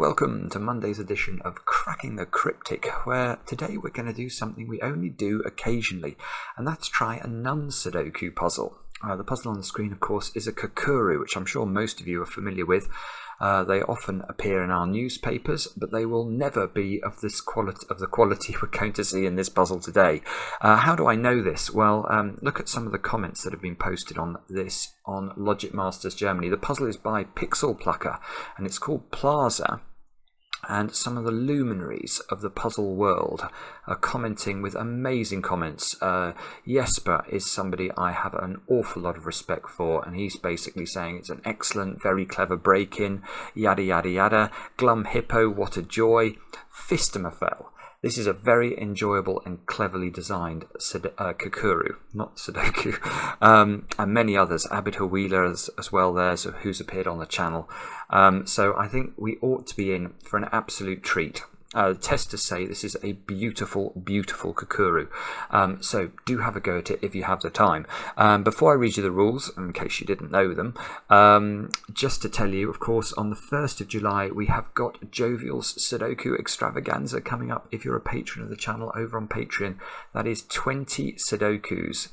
welcome to Monday's edition of Cracking the Cryptic, where today we're going to do something we only do occasionally, and that's try a non-Sudoku puzzle. The puzzle on the screen, of course, is a Kokuru, which I'm sure most of you are familiar with. They often appear in our newspapers, but they will never be of this the quality we're going to see in this puzzle today. How do I know this? Well, look at some of the comments that have been posted on this on Logic Masters Germany. The puzzle is by Pixel Plucker, and it's called Plaza. And some of the luminaries of the puzzle world are commenting with amazing comments. Jesper is somebody I have an awful lot of respect for, and he's basically saying it's an excellent, very clever break-in, yada yada yada. Glum Hippo, what a joy. Fistamafel. This is a very enjoyable and cleverly designed Kokuru, not Sudoku, and many others. Abita Wheeler as well there, so who's appeared on the channel. So I think we ought to be in for an absolute treat. Testers say this is a beautiful, beautiful Kokuru. So do have a go at it if you have the time. Before I read you the rules, in case you didn't know them, just to tell you, of course, on the 1st of July, we have got Jovial's Sudoku Extravaganza coming up. If you're a patron of the channel over on Patreon, that is 20 Sudokus.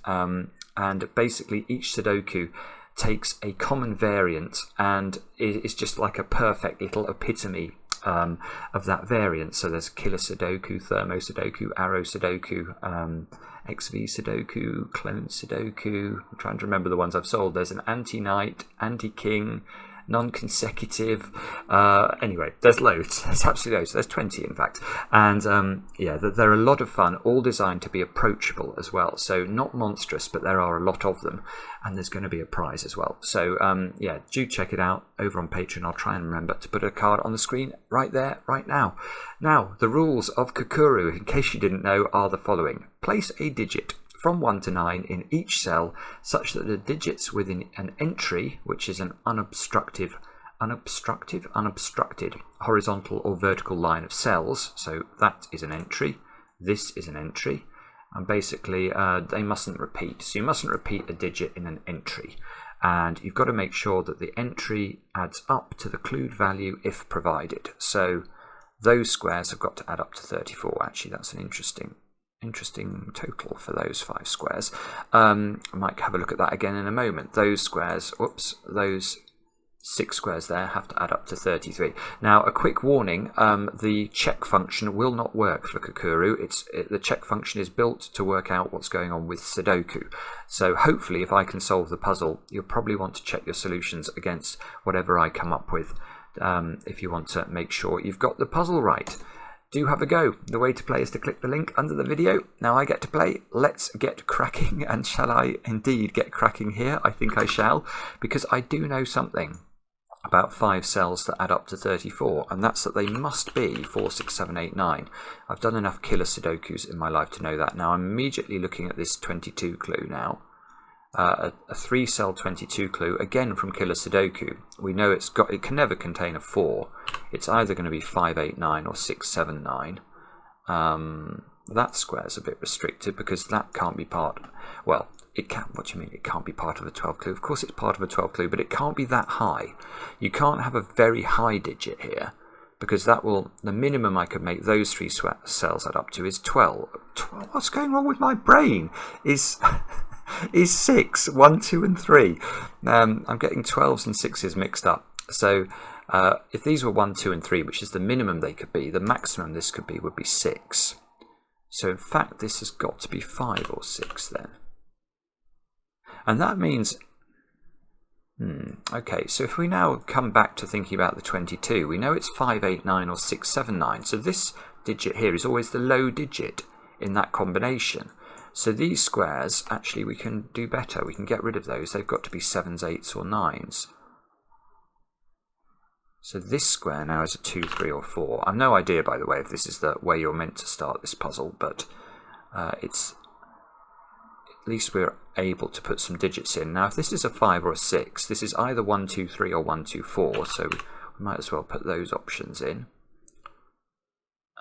And basically each Sudoku takes a common variant and is just like a perfect little epitome of that variant. So there's Killer Sudoku, Thermo Sudoku, Arrow Sudoku, XV Sudoku, Clone Sudoku. I'm trying to remember the ones I've sold. There's an Anti-Knight, Anti-King, non-consecutive. Anyway, there's loads. There's absolutely loads. There's 20 in fact. And yeah, they're a lot of fun, all designed to be approachable as well. So not monstrous, but there are a lot of them. And there's going to be a prize as well. So yeah, do check it out over on Patreon. I'll try and remember to put a card on the screen right there, right now. Now, the rules of Kokuru, in case you didn't know, are the following. Place a digit from 1 to 9 in each cell, such that the digits within an entry, which is an unobstructed horizontal or vertical line of cells, so that is an entry, this is an entry, and basically they mustn't repeat. So you mustn't repeat a digit in an entry, and you've got to make sure that the entry adds up to the clued value if provided. So those squares have got to add up to 34. Actually, that's an interesting total for those 5 squares. I might have a look at that again in a moment. Those squares, whoops, those 6 squares there have to add up to 33. Now, a quick warning, the check function will not work for Kokuru. The check function is built to work out what's going on with Sudoku. So hopefully, if I can solve the puzzle, you'll probably want to check your solutions against whatever I come up with if you want to make sure you've got the puzzle right. Do have a go. The way to play is to click the link under the video. Now I get to play. Let's get cracking. And shall I indeed get cracking here? I think I shall, because I do know something about 5 cells that add up to 34, and that's that they must be 4, 6, 7, 8, 9. I've done enough killer Sudokus in my life to know that. Now I'm immediately looking at this 22 clue now. A 3-cell 22 clue, again from Killer Sudoku. We know it can never contain a 4. It's either going to be 5, 8, 9 or 6, 7, 9. That square's a bit restricted because that can't be part. Well, it can. What do you mean it can't be part of a 12 clue? Of course it's part of a 12 clue, but it can't be that high. You can't have a very high digit here, because that will, the minimum I could make those 3 cells add up to is 12. What's going wrong with my brain? Is 6, 1, 2 and 3. I'm getting 12s and 6s mixed up. So if these were 1, 2 and 3, which is the minimum they could be, the maximum this could be would be 6. So in fact this has got to be 5 or 6 then. And that means, okay, so if we now come back to thinking about the 22, we know it's 5, 8, 9 or 6, 7, 9. So this digit here is always the low digit in that combination. So these squares, actually, we can do better. We can get rid of those. They've got to be 7s, 8s, or 9s. So this square now is a 2, 3, or 4. I've no idea, by the way, if this is the way you're meant to start this puzzle, but it's at least we're able to put some digits in. Now, if this is a 5 or a 6, this is either 1, 2, 3 or 1, 2, 4. So we might as well put those options in.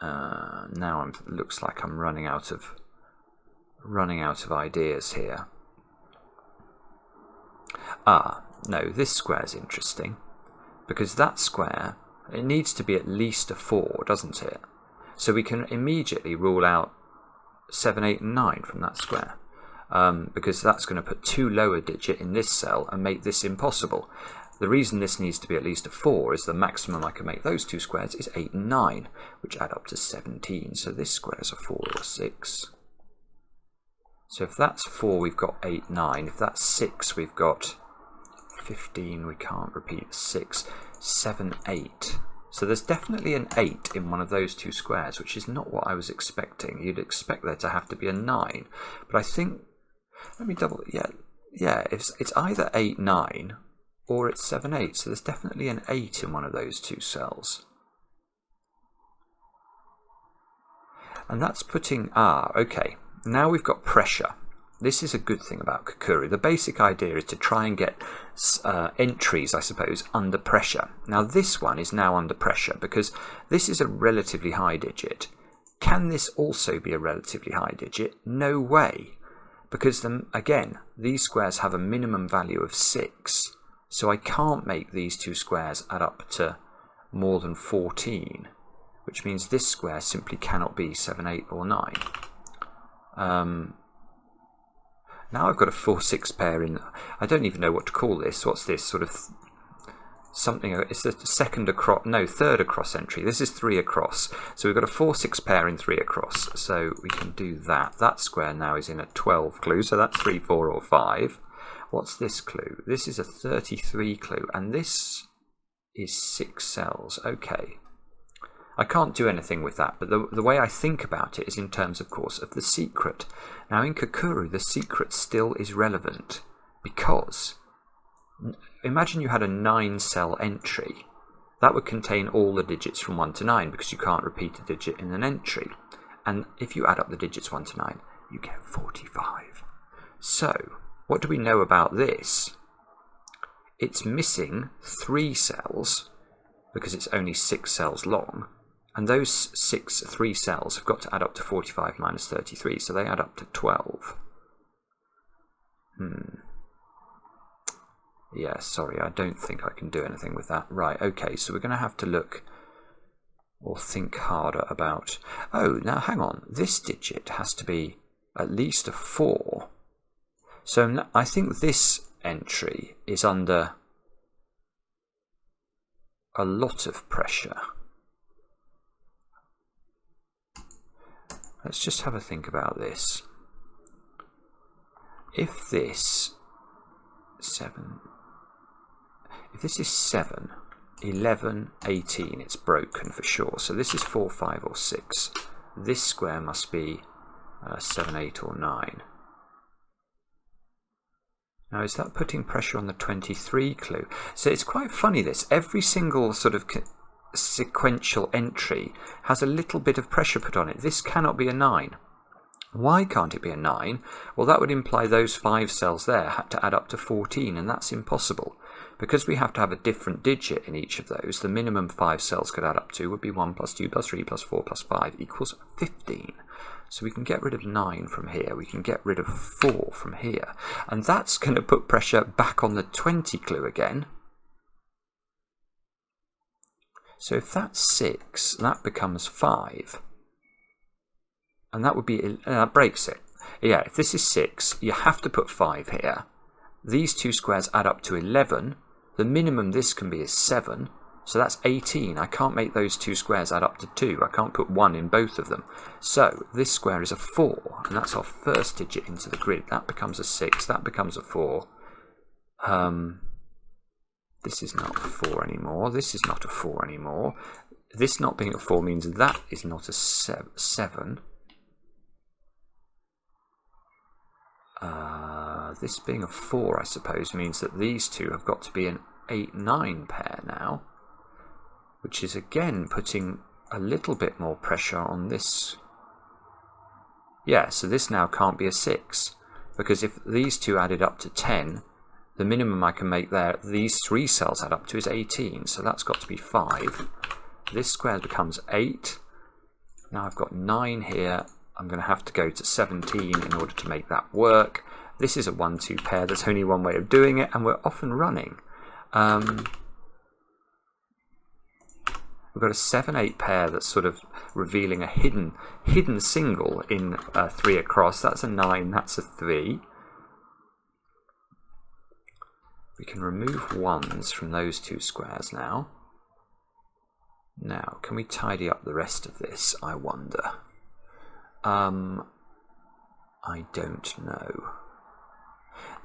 Now it looks like I'm running out of ideas here. No, this square is interesting because that square It needs to be at least a 4, doesn't it? So we can immediately rule out 7, 8 and 9 from that square, because that's going to put 2 lower digit in this cell and make this impossible. The reason this needs to be at least a 4 is the maximum I can make those 2 squares is 8 and 9, which add up to 17. So this square is a 4 or a 6. So if that's 4, we've got 8, 9. If that's 6, we've got 15. We can't repeat 6, 7, 8. So there's definitely an 8 in one of those 2 squares, which is not what I was expecting. You'd expect there to have to be a 9. But I think, let me double, yeah, it's either 8, 9, or it's 7, 8. So there's definitely an 8 in one of those 2 cells. And that's putting, okay, now we've got pressure. This is a good thing about Kakuru. The basic idea is to try and get entries, I suppose, under pressure. Now this one is now under pressure because this is a relatively high digit. Can this also be a relatively high digit? No way. Because again, these squares have a minimum value of 6. So I can't make these 2 squares add up to more than 14. Which means this square simply cannot be 7, 8 or 9. Now I've got a 4, 6 pair in. I don't even know what to call this. What's this? Sort of something. It's the third across entry. This is 3 across. So we've got a 4, 6 pair in 3 across. So we can do that. That square now is in a 12 clue. So that's 3, 4 or 5. What's this clue? This is a 33 clue. And this is 6 cells. Okay. I can't do anything with that, but the way I think about it is in terms, of course, of the secret. Now in Kakuru, the secret still is relevant because imagine you had a 9-cell entry. That would contain all the digits from 1 to 9 because you can't repeat a digit in an entry. And if you add up the digits 1 to 9, you get 45. So, what do we know about this? It's missing 3 cells because it's only 6 cells long. And those 3 cells have got to add up to 45 minus 33, so they add up to 12. Yeah, sorry, I don't think I can do anything with that. Right, okay, so we're going to have to look or think harder about... Oh, now hang on, this digit has to be at least a 4. So I think this entry is under a lot of pressure. Let's just have a think about this. If this is 7, 11, 18, it's broken for sure. So this is 4, 5 or 6. This square must be 7, 8 or 9. Now is that putting pressure on the 23 clue? So it's quite funny this. Every single sort of sequential entry has a little bit of pressure put on it. This cannot be a 9. Why can't it be a 9? Well, that would imply those 5 cells there had to add up to 14, and that's impossible. Because we have to have a different digit in each of those, the minimum 5 cells could add up to would be 1 plus 2 plus 3 plus 4 plus 5 equals 15. So we can get rid of 9 from here, we can get rid of 4 from here, and that's going to put pressure back on the 20 clue again. So if that's 6, that becomes 5. And that would be, that breaks it. Yeah, if this is 6, you have to put 5 here. These 2 squares add up to 11. The minimum this can be is 7. So that's 18. I can't make those 2 squares add up to 2. I can't put 1 in both of them. So this square is a 4. And that's our first digit into the grid. That becomes a 6. That becomes a 4. This is not a 4 anymore. This is not a 4 anymore. This not being a 4 means that is not a 7. This being a 4, I suppose, means that these 2 have got to be an 8, 9 pair now, which is again putting a little bit more pressure on this. Yeah, so this now can't be a 6, because if these 2 added up to 10, the minimum I can make there, these 3 cells add up to is 18, so that's got to be 5. This square becomes 8. Now I've got 9 here. I'm going to have to go to 17 in order to make that work. This is a 1-2 pair. There's only one way of doing it, and we're off and running. We've got a 7-8 pair that's sort of revealing a hidden single in 3 across. That's a 9, that's a 3. We can remove 1s from those 2 squares now. Now, can we tidy up the rest of this, I wonder? I don't know.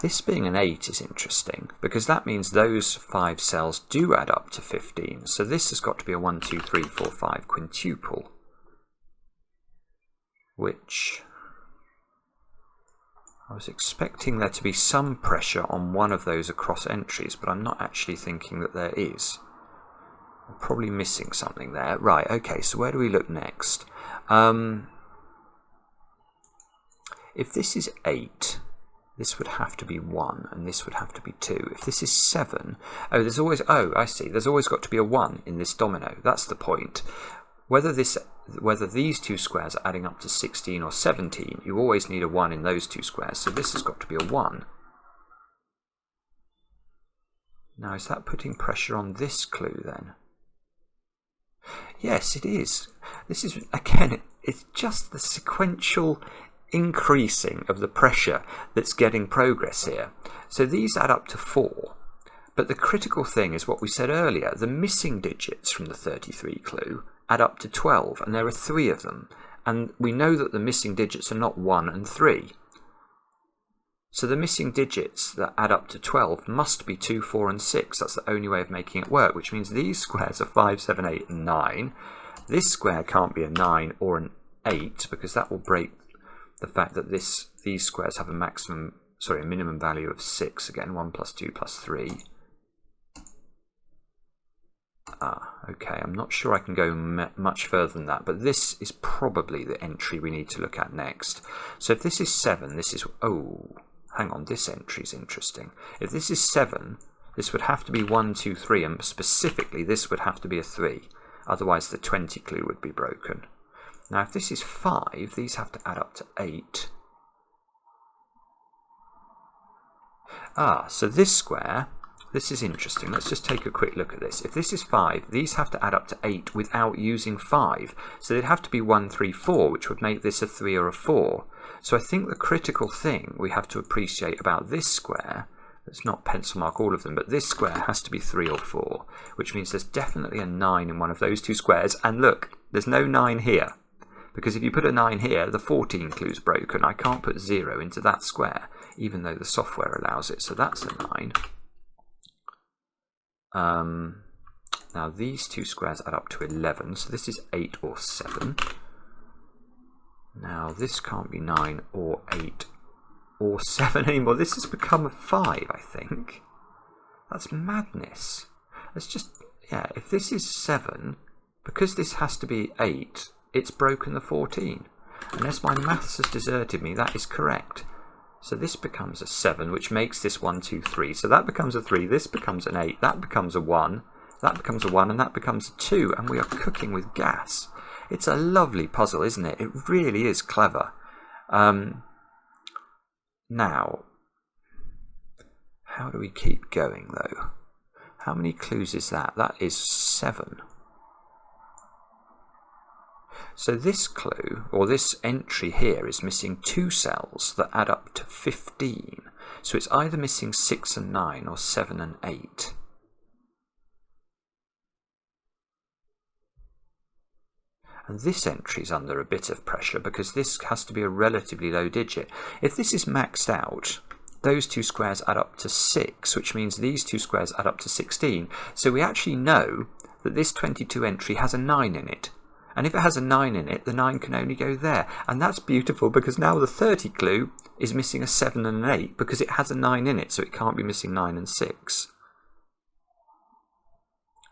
This being an 8 is interesting, because that means those 5 cells do add up to 15. So this has got to be a 1, 2, 3, 4, 5 quintuple, which I was expecting there to be some pressure on one of those across entries, but I'm not actually thinking that there is. I'm probably missing something there. Right, okay, so where do we look next? If this is 8, this would have to be 1, and this would have to be 2. If this is 7, there's always, I see, there's always got to be a 1 in this domino. That's the point. Whether these 2 squares are adding up to 16 or 17, you always need a 1 in those 2 squares, so this has got to be a 1. Now, is that putting pressure on this clue then? Yes, it is. This is, again, it's just the sequential increasing of the pressure that's getting progress here. So these add up to 4, but the critical thing is what we said earlier. The missing digits from the 33 clue add up to 12, and there are 3 of them, and we know that the missing digits are not 1 and 3. So the missing digits that add up to 12 must be 2, 4 and 6. That's the only way of making it work, which means these squares are 5, 7, 8 and 9. This square can't be a 9 or an 8, because that will break the fact that these squares have a minimum value of 6. Again, 1 plus 2 plus 3. Okay, I'm not sure I can go much further than that, but this is probably the entry we need to look at next. So if this is 7, this is, hang on, this entry is interesting. If this is 7, this would have to be 1, 2, 3, and specifically this would have to be a 3. Otherwise the 20 clue would be broken. Now if this is 5, these have to add up to 8. So this square, this is interesting. Let's just take a quick look at this. If this is 5, these have to add up to 8 without using 5. So they'd have to be 1, 3, 4, which would make this a 3 or a 4. So I think the critical thing we have to appreciate about this square, let's not pencil mark all of them, but this square has to be 3 or 4, which means there's definitely a 9 in one of those 2 squares. And look, there's no 9 here, because if you put a 9 here, the 14 clue's broken. I can't put 0 into that square, even though the software allows it. So that's a 9. Now these 2 squares add up to 11, so this is 8 or 7. Now this can't be 9 or 8 or 7 anymore. This has become a 5, I think. That's madness. Let's just, if this is 7, because this has to be 8, it's broken the 14. Unless my maths has deserted me, that is correct. So this becomes a 7, which makes this 1, 2, 3. So that becomes a 3, this becomes an 8, that becomes a 1, that becomes a 1, and that becomes a 2, and we are cooking with gas. It's a lovely puzzle, isn't it? It really is clever. Now, how do we keep going, though? How many clues is that? That is 7. So this clue, or this entry here, is missing 2 cells that add up to 15. So it's either missing 6 and 9 or 7 and 8. And this entry is under a bit of pressure because this has to be a relatively low digit. If this is maxed out, those 2 squares add up to 6, which means these 2 squares add up to 16. So we actually know that this 22 entry has a 9 in it. And if it has a 9 in it, the 9 can only go there. And that's beautiful because now the 30 clue is missing a 7 and an 8 because it has a 9 in it, so it can't be missing 9 and 6.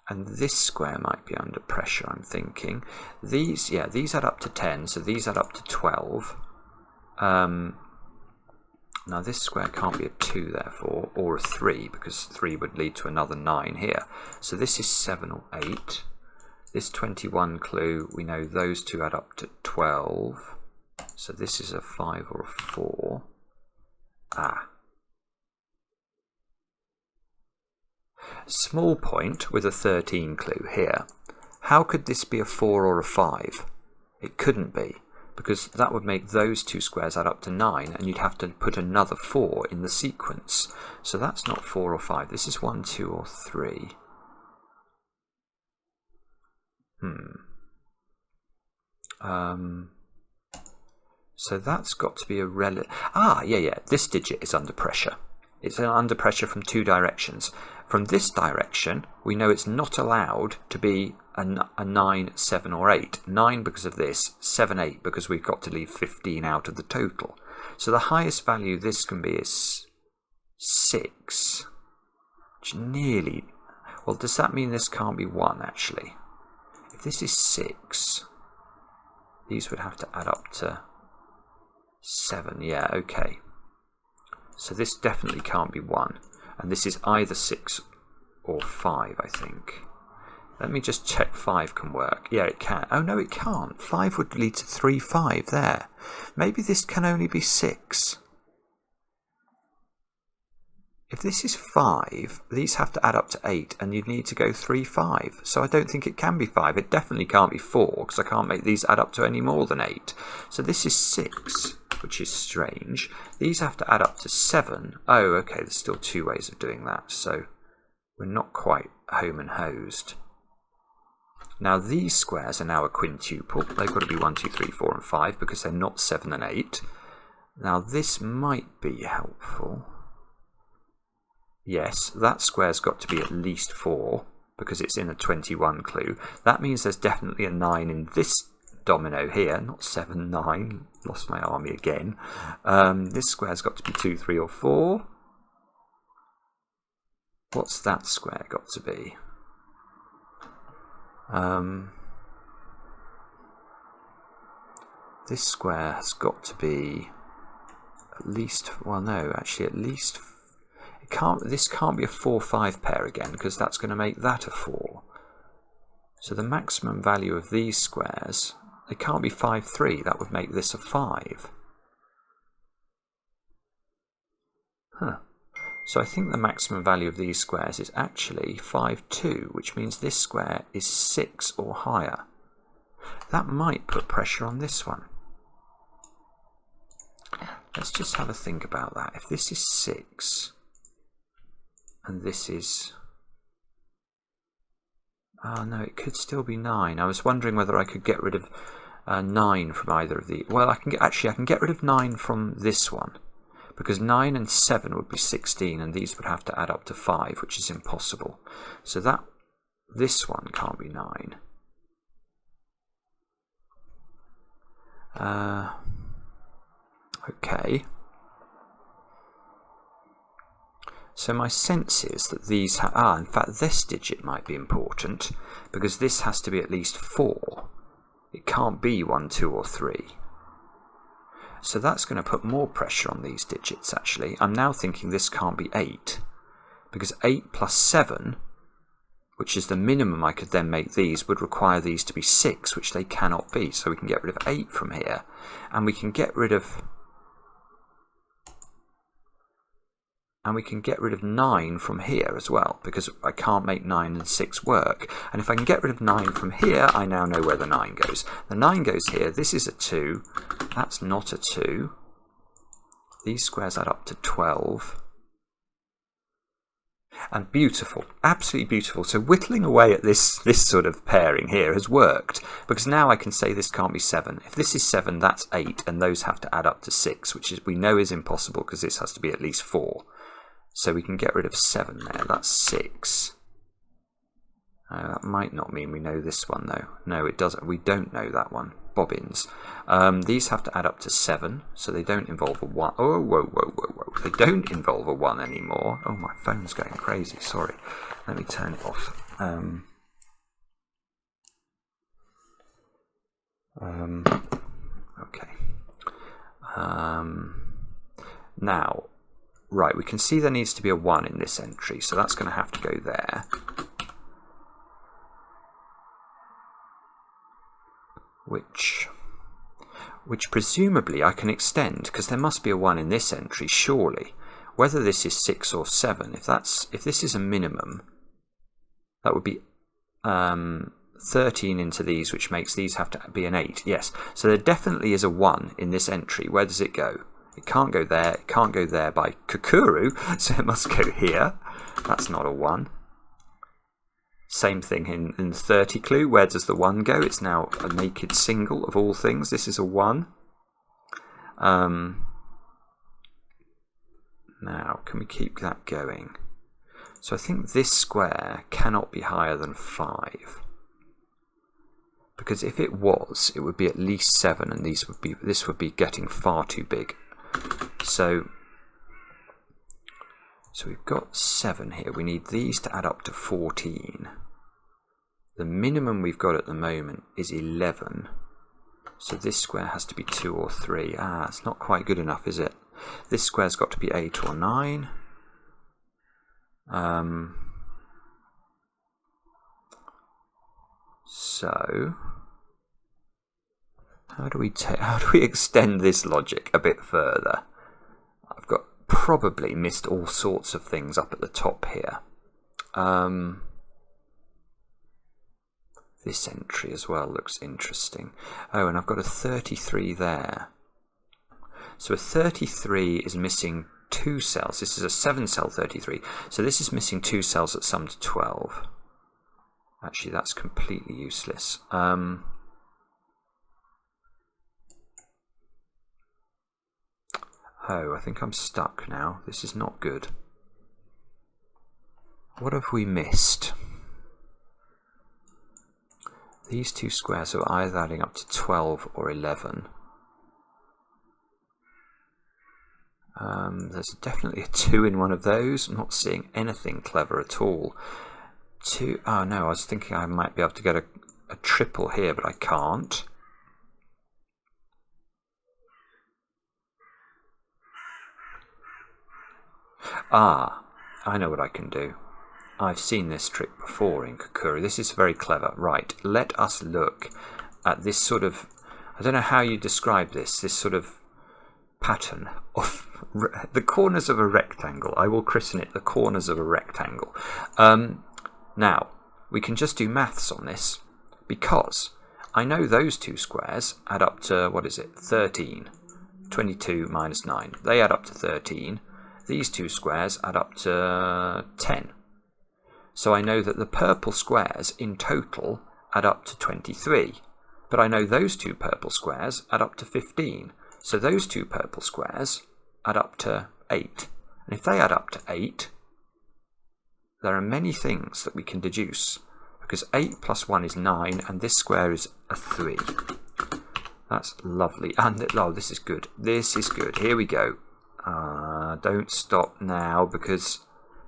And this square might be under pressure, I'm thinking. These add up to 10, so these add up to 12. Now this square can't be a 2, therefore, or a 3, because 3 would lead to another 9 here. So this is 7 or 8. This 21 clue, we know those 2 add up to 12. So this is a 5 or a 4. Small point with a 13 clue here. How could this be a 4 or a 5? It couldn't be, because that would make those two squares add up to 9, and you'd have to put another 4 in the sequence. So that's not 4 or 5. This is 1, 2, or 3. So that's got to be a relative. Yeah. This digit is under pressure. It's under pressure from two directions. From this direction, we know it's not allowed to be a 9, 7, or 8. 9 because of this, 7, 8 because we've got to leave 15 out of the total. So the highest value this can be is 6, which nearly... Well, does that mean this can't be 1, actually? If this is 6, these would have to add up to 7. Yeah, okay. So this definitely can't be 1. And this is either 6 or 5, I think. Let me just check 5 can work. Yeah, it can. Oh, no, it can't. 5 would lead to 3, 5 there. Maybe this can only be 6. If this is 5, these have to add up to 8, and you'd need to go 3, 5. So I don't think it can be 5. It definitely can't be 4, because I can't make these add up to any more than 8. So this is 6, which is strange. These have to add up to 7. Oh, okay, there's still 2 ways of doing that, so we're not quite home and hosed. Now these squares are now a quintuple. They've got to be 1, 2, 3, 4, and 5, because they're not 7 and 8. Now this might be helpful. Yes, that square's got to be at least 4, because it's in a 21 clue. That means there's definitely a 9 in this domino here, not 7, 9. Lost my army again. This square's got to be 2, 3, or 4. What's that square got to be? This square has got to be at least... Well, no, actually at least... This can't be a 4, 5 pair again, because that's going to make that a 4. So the maximum value of these squares, it can't be 5, 3. That would make this a 5. So I think the maximum value of these squares is actually 5, 2, which means this square is 6 or higher. That might put pressure on this one. Let's just have a think about that. If this is 6... and this is... Oh no, it could still be 9. I was wondering whether I could get rid of 9 from either of the... Well, I can get rid of 9 from this one, because 9 and 7 would be 16, and these would have to add up to 5, which is impossible. So this one can't be 9. Okay. So my sense is that these... in fact, this digit might be important, because this has to be at least 4. It can't be 1, 2, or 3. So that's going to put more pressure on these digits, actually. I'm now thinking this can't be 8, because 8 plus 7, which is the minimum I could then make these, would require these to be 6, which they cannot be. So we can get rid of 8 from here, and we can get rid of... And we can get rid of 9 from here as well, because I can't make 9 and 6 work. And if I can get rid of 9 from here, I now know where the 9 goes. The 9 goes here. This is a 2. That's not a 2. These squares add up to 12. And beautiful. Absolutely beautiful. So whittling away at this sort of pairing here has worked, because now I can say this can't be 7. If this is 7, that's 8, and those have to add up to 6, which we know is impossible, because this has to be at least 4. So we can get rid of 7 there. That's 6. That might not mean we know this one, though. No, it doesn't. We don't know that one. Bobbins. These have to add up to 7, so they don't involve a 1. Oh, whoa. They don't involve a 1 anymore. Oh, my phone's going crazy. Sorry. Let me turn it off. Okay. Now... Right, we can see there needs to be a 1 in this entry, so that's going to have to go there. Which presumably I can extend, because there must be a 1 in this entry, surely. Whether this is 6 or 7, if this is a minimum, that would be 13 into these, which makes these have to be an 8. Yes, so there definitely is a 1 in this entry. Where does it go? It can't go there. It can't go there by Kukuru, so it must go here. That's not a 1. Same thing in the 30 clue. Where does the 1 go? It's now a naked single of all things. This is a 1. Now, can we keep that going? So I think this square cannot be higher than 5. Because if it was, it would be at least 7, and this would be getting far too big. So we've got 7 here. We need these to add up to 14. The minimum we've got at the moment is 11. So this square has to be 2 or 3. It's not quite good enough, is it? This square's got to be 8 or 9. So how do we extend this logic a bit further? I've got probably missed all sorts of things up at the top here. This entry as well looks interesting. Oh, and I've got a 33 there. So a 33 is missing 2 cells. This is a 7-cell 33. So this is missing 2 cells that sum to 12. Actually, that's completely useless. Oh, I think I'm stuck now. This is not good. What have we missed? These 2 squares are either adding up to 12 or 11. There's definitely a 2 in one of those. I'm not seeing anything clever at all. 2. Oh no, I was thinking I might be able to get a triple here, but I can't. I know what I can do. I've seen this trick before in Kukuru. This is very clever. Right, let us look at this sort of, I don't know how you describe this sort of pattern of the corners of a rectangle. I will christen it the corners of a rectangle. Now, we can just do maths on this, because I know those 2 squares add up to, what is it, 13. 22 minus 9. They add up to 13. These 2 squares add up to 10. So I know that the purple squares in total add up to 23. But I know those 2 purple squares add up to 15. So those 2 purple squares add up to 8. And if they add up to 8, there are many things that we can deduce, because 8 plus 1 is 9, and this square is a 3. That's lovely. And oh, this is good. This is good. Here we go. Don't stop now, because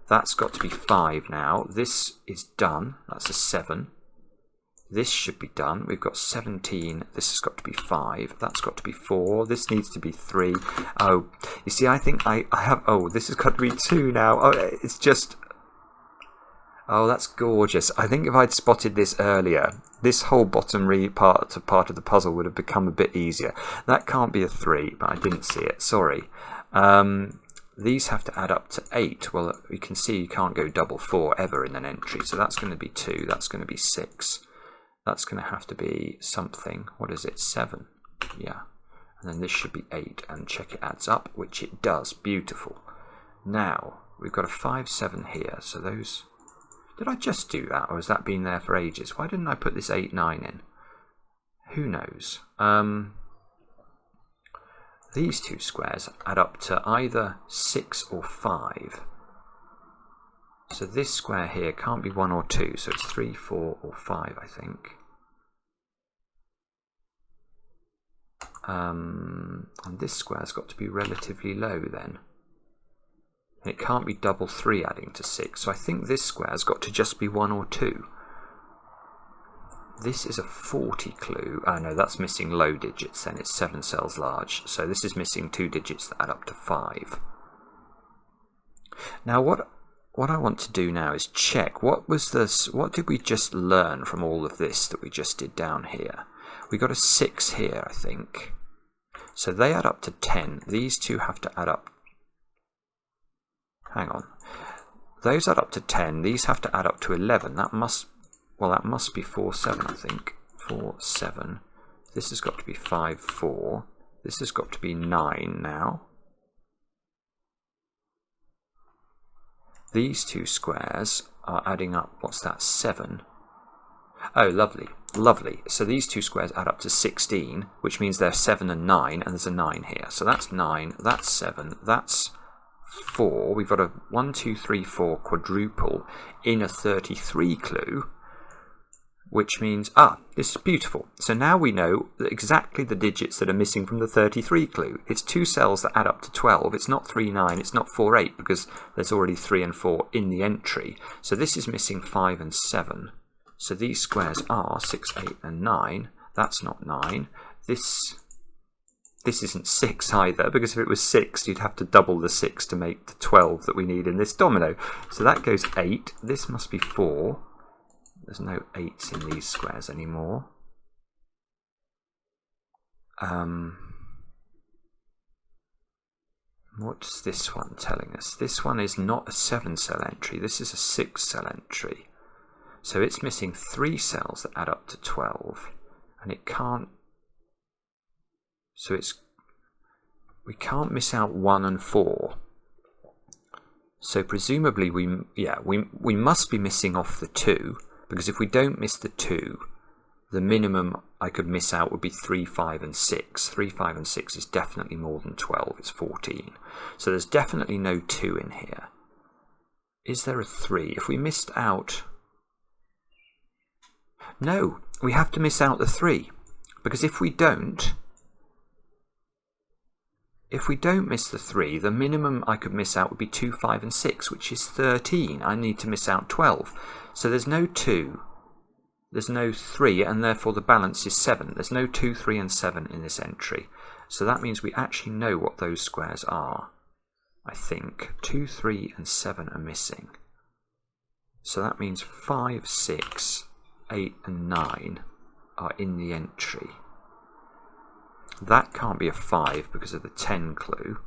that's got to be 5 now. This is done. That's a 7. This should be done. We've got 17. This has got to be 5. That's got to be 4. This needs to be 3. Oh, you see, I think I have... Oh, this has got to be 2 now. Oh, it's just... Oh, that's gorgeous. I think if I'd spotted this earlier, this whole bottom part of the puzzle would have become a bit easier. That can't be a 3, but I didn't see it. Sorry. These have to add up to 8. Well, you can see you can't go double 4 ever in an entry. So that's going to be 2. That's going to be 6. That's going to have to be something. What is it? 7. Yeah. And then this should be 8. And check it adds up, which it does. Beautiful. Now, we've got a 5, 7 here. So those... Did I just do that, or has that been there for ages? Why didn't I put this 8, 9 in? Who knows? These 2 squares add up to either 6 or 5. So this square here can't be 1 or 2, so it's 3, 4 or 5, I think. And this square's got to be relatively low then. And it can't be double 3 adding to 6, so I think this square's got to just be 1 or 2. This is a 40 clue. Oh no, that's missing low digits then. It's 7 cells large. So this is missing 2 digits that add up to 5. Now what I want to do now is check what did we just learn from all of this that we just did down here. We got a 6 here, I think. So they add up to 10. These 2 have to add up. Hang on. Those add up to 10. These have to add up to 11. That must... well, that must be 4, 7, I think. 4, 7. This has got to be 5, 4. This has got to be 9 now. These two squares are adding up, what's that, 7. Oh, lovely, lovely. So these two squares add up to 16, which means they're 7 and 9, and there's a 9 here. So that's 9, that's 7, that's 4. We've got a 1, 2, 3, 4 quadruple in a 33 clue, which means, this is beautiful. So now we know exactly the digits that are missing from the 33 clue. It's 2 cells that add up to 12. It's not 3, 9, it's not 4, 8, because there's already 3 and 4 in the entry. So this is missing 5 and 7. So these squares are 6, 8, and 9. That's not 9. This isn't 6 either, because if it was 6, you'd have to double the 6 to make the 12 that we need in this domino. So that goes 8. This must be 4. There's no 8s in these squares anymore. What's this one telling us? This one is not a 7-cell entry. This is a 6-cell entry. So it's missing 3 cells that add up to 12. And it can't... So we can't miss out 1 and 4. So presumably we must be missing off the 2. Because if we don't miss the 2, the minimum I could miss out would be 3, 5, and 6. 3, 5, and 6 is definitely more than 12. It's 14. So there's definitely no 2 in here. Is there a 3? If we missed out... No, we have to miss out the 3. Because if we don't miss the 3, the minimum I could miss out would be 2, 5, and 6, which is 13. I need to miss out 12. So there's no 2, there's no 3, and therefore the balance is 7. There's no 2, 3, and 7 in this entry. So that means we actually know what those squares are. I think 2, 3, and 7 are missing. So that means 5, 6, 8, and 9 are in the entry. That can't be a 5 because of the 10 clue.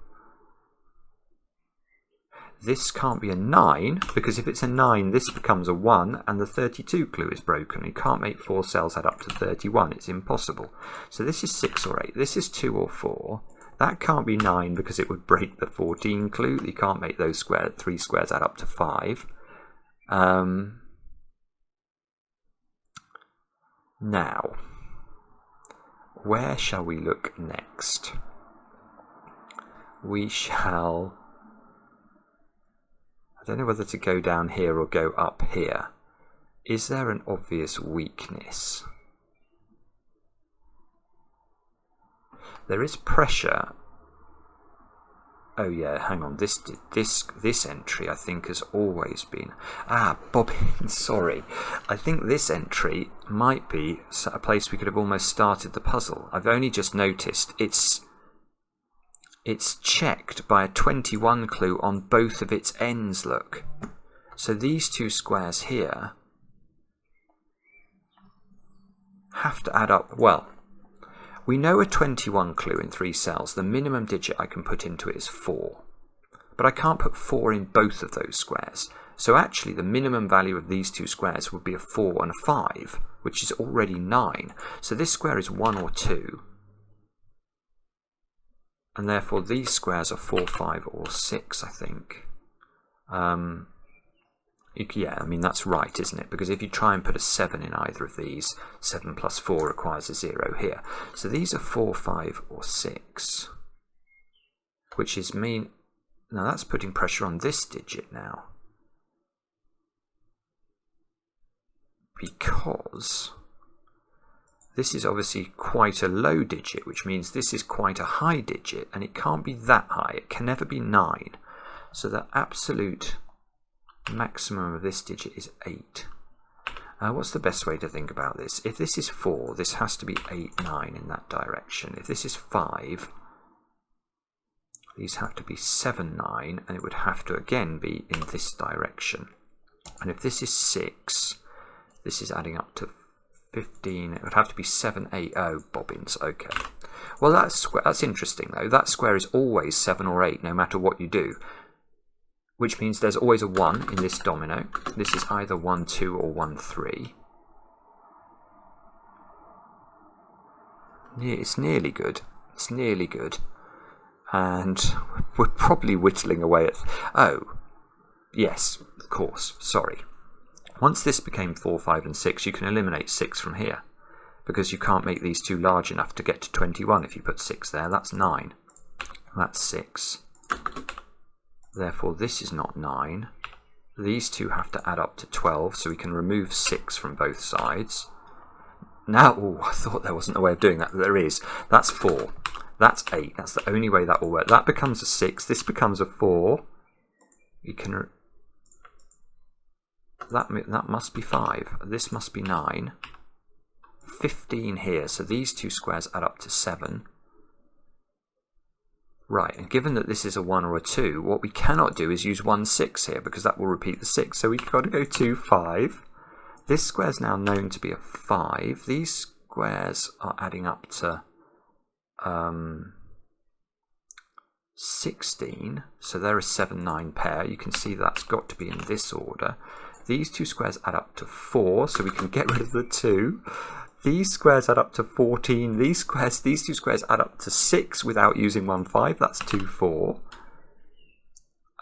This can't be a 9, because if it's a 9, this becomes a 1, and the 32 clue is broken. You can't make 4 cells add up to 31. It's impossible. So this is 6 or 8. This is 2 or 4. That can't be 9, because it would break the 14 clue. You can't make those 3 squares add up to 5. Now, where shall we look next? We shall... I don't know whether to go down here or go up here. Is there an obvious weakness? There is pressure. Oh yeah, hang on. This entry I think has always been... Bobbin, sorry. I think this entry might be a place we could have almost started the puzzle. I've only just noticed it's checked by a 21 clue on both of its ends, look. So these two squares here have to add up. Well, we know a 21 clue in 3 cells. The minimum digit I can put into it is 4. But I can't put 4 in both of those squares. So actually the minimum value of these two squares would be a 4 and a 5, which is already 9. So this square is 1 or 2. And therefore these squares are 4, 5, or 6, I think. Yeah, I mean that's right, isn't it? Because if you try and put a 7 in either of these, 7 plus 4 requires a 0 here. So these are 4, 5, or 6. Which is mean... Now that's putting pressure on this digit now. Because... this is obviously quite a low digit, which means this is quite a high digit, and it can't be that high. It can never be 9. So the absolute maximum of this digit is 8. What's the best way to think about this? If this is 4, this has to be 8, 9 in that direction. If this is 5, these have to be 7, 9, and it would have to again be in this direction. And if this is 6, this is adding up to 15, it would have to be 7, 8, bobbins, okay. Well, that's interesting though. That square is always 7 or 8, no matter what you do. Which means there's always a 1 in this domino. This is either 1, 2 or 1, 3. It's nearly good. It's nearly good. And we're probably whittling away at... Oh, yes, of course, sorry. Once this became 4, 5 and 6, you can eliminate 6 from here, because you can't make these two large enough to get to 21 if you put 6 there. That's 9. That's 6. Therefore, this is not 9. These two have to add up to 12, so we can remove 6 from both sides. Now, oh, I thought there wasn't a way of doing that, but there is. That's 4. That's 8. That's the only way that will work. That becomes a 6. This becomes a 4. You can... That must be 5. This must be 9. 15 here, so these two squares add up to 7. Right, and given that this is a 1 or a 2, what we cannot do is use 1, 6 here, because that will repeat the 6. So we've got to go 2, 5. This square is now known to be a 5. These squares are adding up to 16. So they're a 7, 9 pair. You can see that's got to be in this order. These two squares add up to 4, so we can get rid of the 2. These squares add up to 14. These two squares add up to 6 without using 1, 5. That's 2, 4.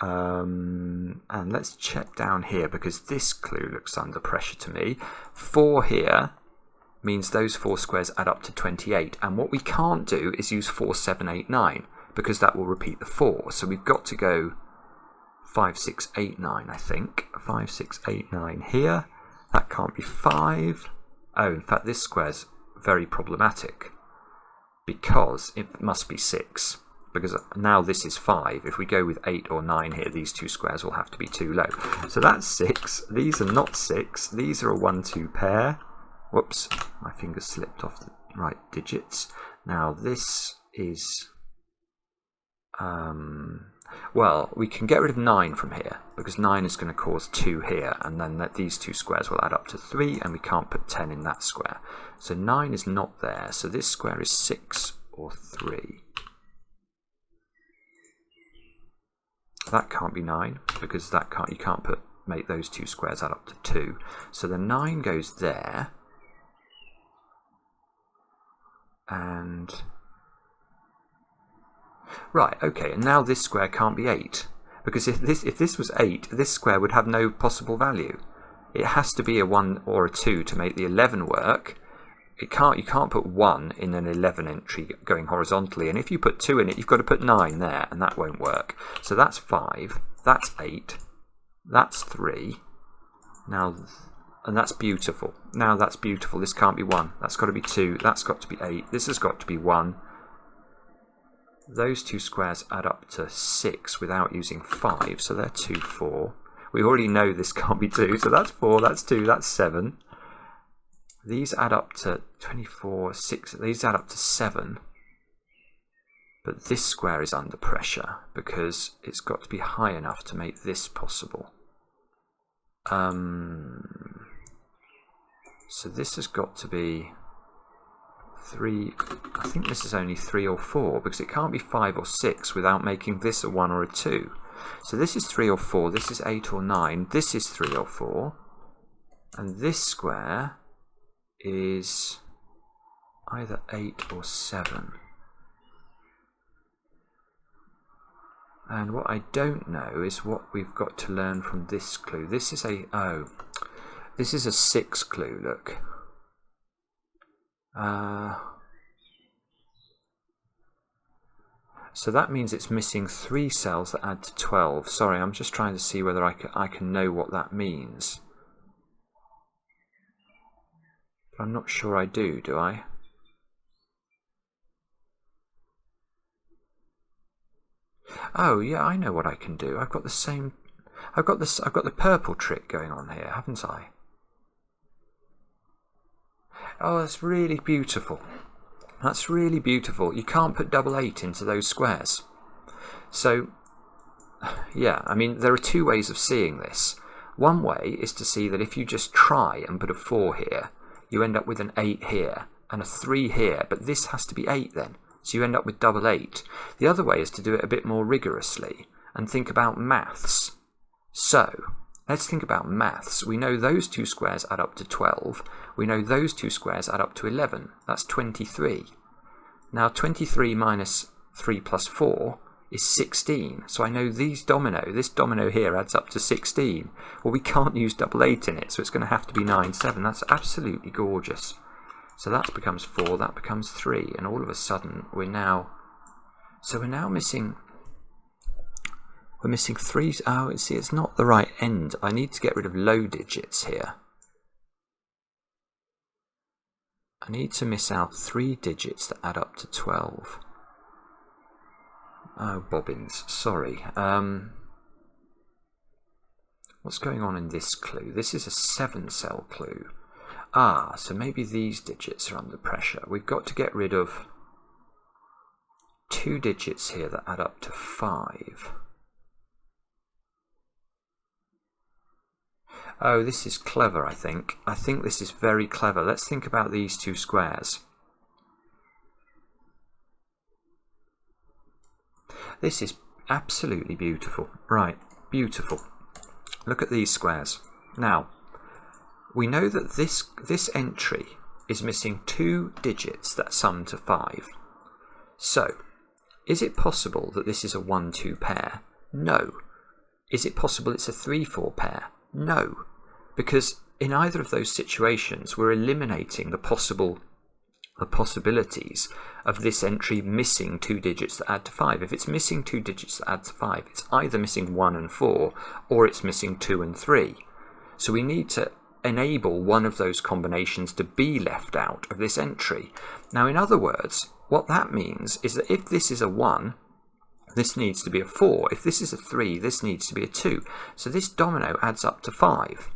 And let's check down here, because this clue looks under pressure to me. 4 here means those 4 squares add up to 28. And what we can't do is use 4, 7, 8, 9, because that will repeat the 4. So we've got to go 5, 6, 8, 9, I think. 5, 6, 8, 9 here. That can't be 5. Oh, in fact, this square's very problematic, because it must be 6. Because now this is 5. If we go with 8 or 9 here, these two squares will have to be too low. So that's 6. These are not 6. These are a 1, 2 pair. Whoops, my finger slipped off the right digits. Now this is... well, we can get rid of 9 from here, because 9 is going to cause 2 here, and then these two squares will add up to 3, and we can't put 10 in that square. So 9 is not there, so this square is 6 or 3. That can't be 9, because you can't make those two squares add up to 2. So the 9 goes there, and... Right, okay, and now this square can't be 8, because if this was 8, this square would have no possible value. It has to be a 1 or a 2 to make the 11 work. You can't put 1 in an 11 entry going horizontally, and if you put 2 in it, you've got to put 9 there, and that won't work. So that's 5, that's 8, that's 3, now, and that's beautiful. Now that's beautiful. This can't be 1, that's got to be 2, that's got to be 8, this has got to be 1. Those two squares add up to 6 without using 5, so they're 2, 4. We already know this can't be 2, so that's 4, that's 2, that's 7. These add up to 24, 6, these add up to 7. But this square is under pressure, because it's got to be high enough to make this possible. So this has got to be 3, I think this is only 3 or 4, because it can't be 5 or 6 without making this a 1 or a 2. So this is 3 or 4, this is 8 or 9, this is 3 or 4, and this square is either 8 or 7. And what I don't know is what we've got to learn from this clue. This is this is a 6 clue, look. So that means it's missing 3 cells that add to 12. Sorry, I'm just trying to see whether I can know what that means. But I'm not sure I do I? Oh yeah, I know what I can do. I've got the purple trick going on here, haven't I? Oh, that's really beautiful. That's really beautiful. You can't put 8 into those squares. So, yeah, I mean, there are 2 ways of seeing this. One way is to see that if you just try and put a 4 here, you end up with an 8 here and a 3 here, but this has to be 8 then. So you end up with 8. The other way is to do it a bit more rigorously and think about maths. So, let's think about maths. We know those 2 squares add up to 12. We know those 2 squares add up to 11. That's 23. Now 23 minus 3 plus 4 is 16. So I know this domino here adds up to 16. Well, we can't use double 8 in it, so it's going to have to be 9, 7. That's absolutely gorgeous. So that becomes 4, that becomes 3, and all of a sudden we're now missing 3. Oh, see, it's not the right end. I need to get rid of low digits here. I need to miss out 3 digits that add up to 12. Oh, bobbins, sorry. What's going on in this clue? This is a 7-cell clue. Ah, so maybe these digits are under pressure. We've got to get rid of 2 digits here that add up to 5. Oh, this is clever, I think. I think this is very clever. Let's think about these 2 squares. This is absolutely beautiful. Right, beautiful. Look at these squares. Now, we know that this entry is missing 2 digits that sum to 5. So, is it possible that this is a 1-2 pair? No. Is it possible it's a 3-4 pair? No. Because in either of those situations, we're eliminating the possibilities of this entry missing 2 digits that add to 5. If it's missing 2 digits that add to 5, it's either missing 1 and 4, or it's missing 2 and 3. So we need to enable one of those combinations to be left out of this entry. Now, in other words, what that means is that if this is a 1, this needs to be a 4. If this is a 3, this needs to be a 2. So this domino adds up to 5.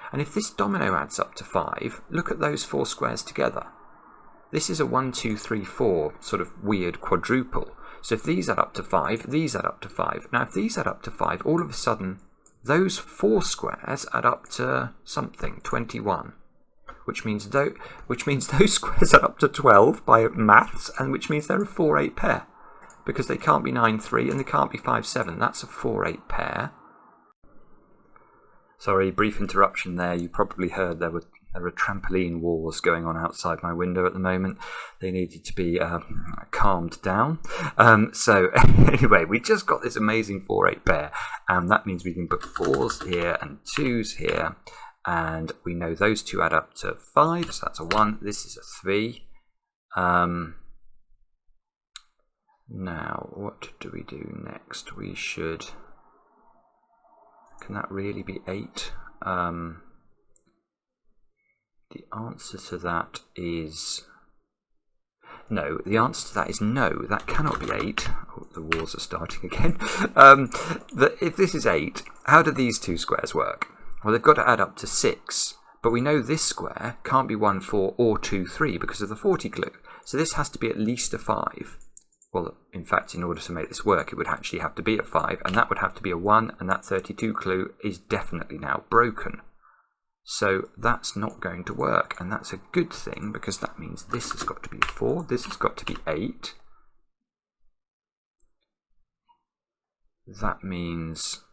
And if this domino adds up to 5, look at those 4 squares together. This is a 1, 2, 3, 4 sort of weird quadruple. So if these add up to 5, these add up to 5. Now if these add up to 5, all of a sudden those 4 squares add up to something, 21. Which means those squares add up to 12 by maths, and which means they're a 4-8 pair. Because they can't be 9-3 and they can't be 5-7. That's a 4-8 pair. Sorry, brief interruption there. You probably heard there were trampoline wars going on outside my window at the moment. They needed to be calmed down. So anyway, we just got this amazing 4-8 pair, and that means we can put 4s here and 2s here, and we know those 2 add up to 5, so that's a 1. This is a 3. Now, what do we do next? We should... Can that really be 8? The answer to that is... No, the answer to that is no, that cannot be 8. Oh, the wars are starting again. If this is 8, how do these 2 squares work? Well, they've got to add up to 6. But we know this square can't be 1, 4 or 2, 3 because of the 40 clue. So this has to be at least a 5. Well, in fact, in order to make this work, it would actually have to be a 5, and that would have to be a 1, and that 32 clue is definitely now broken. So that's not going to work, and that's a good thing, because that means this has got to be 4, this has got to be 8. That means...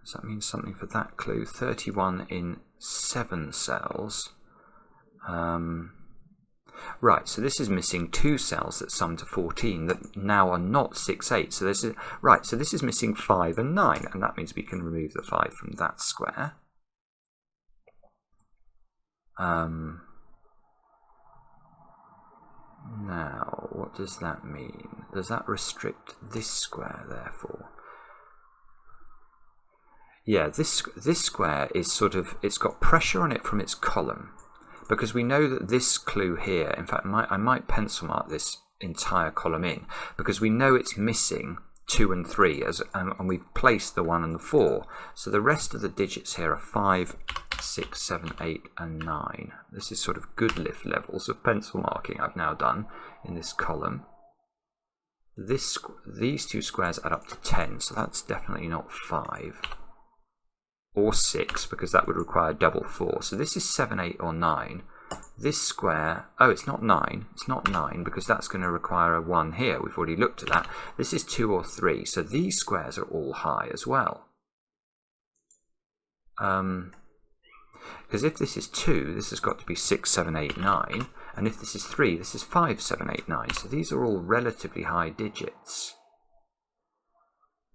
Does that mean something for that clue? 31 in 7 cells. Right, so this is missing 2 cells that sum to 14 that now are not 6, 8. So this is right. So this is missing 5 and 9, and that means we can remove the 5 from that square. Now, what does that mean? Does that restrict this square, therefore? Yeah, this square is sort of, it's got pressure on it from its column. Because we know that this clue here, in fact, I might pencil mark this entire column in, because we know it's missing 2 and 3, and we've placed the 1 and the 4. So the rest of the digits here are 5, 6, 7, 8, and 9. This is sort of good lift levels of pencil marking I've now done in this column. These 2 squares add up to 10, so that's definitely not 5. Or 6, because that would require double 4. So this is 7, 8, or 9. This square, oh, it's not 9. It's not 9, because that's going to require a 1 here. We've already looked at that. This is 2 or 3. So these squares are all high as well. Because if this is 2, this has got to be 6, 7, 8, 9. And if this is 3, this is 5, 7, 8, 9. So these are all relatively high digits.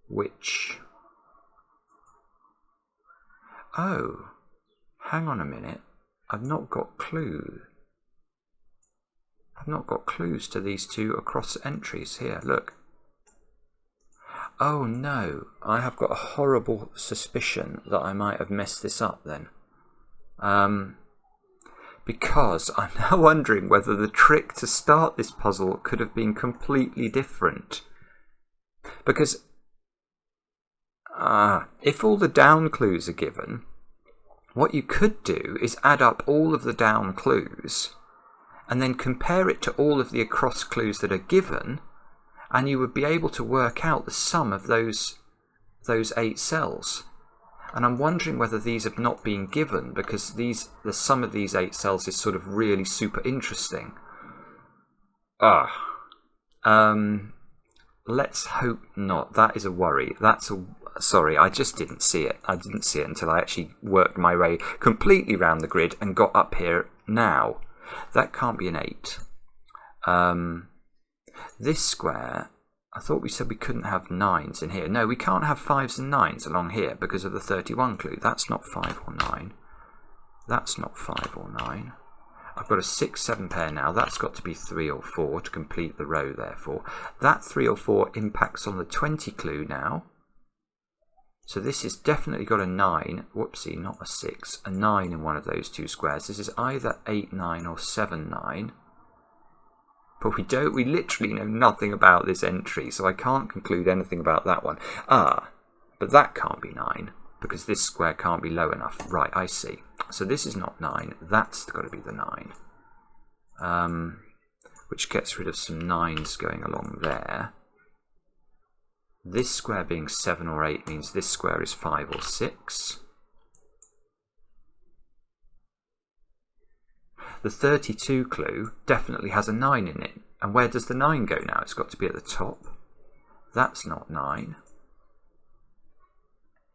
Which... Oh, hang on a minute. I've not got clue. I've not got clues to these two across entries here. Look. Oh no, I have got a horrible suspicion that I might have messed this up then. Because I'm now wondering whether the trick to start this puzzle could have been completely different. Because if all the down clues are given, what you could do is add up all of the down clues and then compare it to all of the across clues that are given, and you would be able to work out the sum of those 8 cells. And I'm wondering whether these have not been given, because the sum of these 8 cells is sort of really super interesting. Let's hope not. That is a worry. Sorry, I just didn't see it. I didn't see it until I actually worked my way completely round the grid and got up here now. That can't be an 8. This square, I thought we said we couldn't have 9s in here. No, we can't have 5s and 9s along here because of the 31 clue. That's not 5 or 9. That's not 5 or 9. I've got a 6, 7 pair now. That's got to be 3 or 4 to complete the row, therefore. That 3 or 4 impacts on the 20 clue now. So this has definitely got a 9. Whoopsie, not a 6. A 9 in one of those two squares. This is either 8, 9 or 7, 9. But we literally know nothing about this entry, so I can't conclude anything about that one. But that can't be 9, because this square can't be low enough. Right, I see. So this is not 9, that's got to be the 9. Which gets rid of some 9s going along there. This square being 7 or 8 means this square is 5 or 6. The 32 clue definitely has a 9 in it. And where does the 9 go now? It's got to be at the top. That's not 9.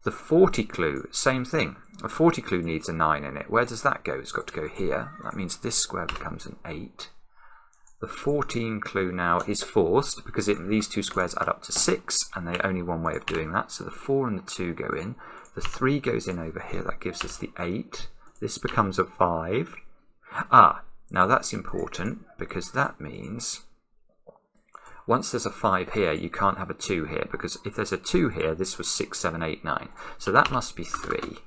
The 40 clue, same thing. A 40 clue needs a 9 in it. Where does that go? It's got to go here. That means this square becomes an 8. The 14 clue now is forced because these two squares add up to 6, and there's only one way of doing that. So the 4 and the 2 go in. The 3 goes in over here. That gives us the 8. This becomes a 5. Now that's important because that means once there's a 5 here, you can't have a 2 here, because if there's a 2 here, this was 6, 7, 8, 9. So that must be 3,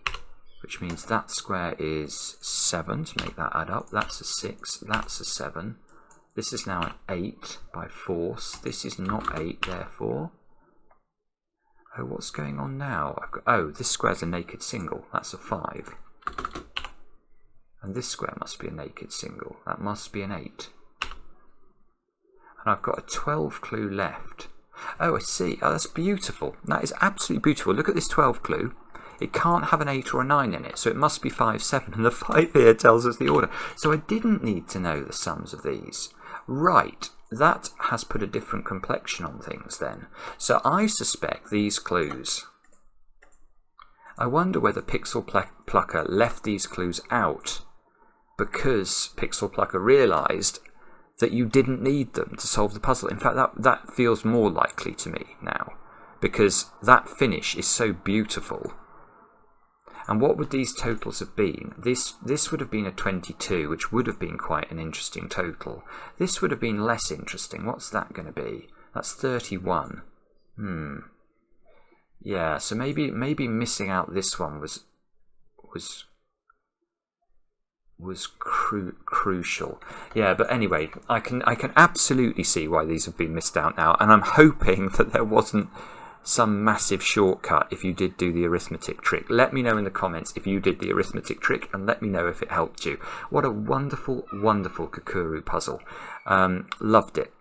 which means that square is 7 to make that add up. That's a 6, that's a 7. This is now an 8 by force. This is not 8, therefore. Oh, what's going on now? This square's a naked single. That's a 5. And this square must be a naked single. That must be an 8. And I've got a 12 clue left. Oh, I see. Oh, that's beautiful. That is absolutely beautiful. Look at this 12 clue. It can't have an 8 or a 9 in it, so it must be 5, 7. And the 5 here tells us the order. So I didn't need to know the sums of these. Right. That has put a different complexion on things then. So I suspect these clues... I wonder whether Pixel Plucker left these clues out because Pixel Plucker realised that you didn't need them to solve the puzzle. In fact, that feels more likely to me now, because that finish is so beautiful. And what would these totals have been? This would have been a 22, which would have been quite an interesting total. This would have been less interesting. What's that going to be? That's 31. Yeah, so maybe missing out this one was crucial. Yeah, but anyway, I can absolutely see why these have been missed out now, and I'm hoping that there wasn't some massive shortcut if you did do the arithmetic trick. Let me know in the comments if you did the arithmetic trick, and let me know if it helped you. What a wonderful, wonderful Kakuru puzzle. Loved it.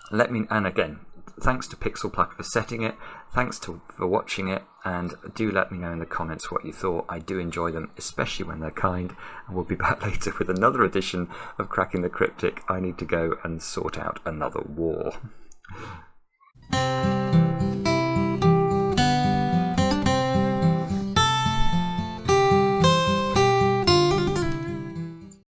And again, thanks to Pixel Plucker for setting it, thanks for watching it, and do let me know in the comments what you thought. I do enjoy them, especially when they're kind, and we'll be back later with another edition of Cracking the Cryptic. I need to go and sort out another war.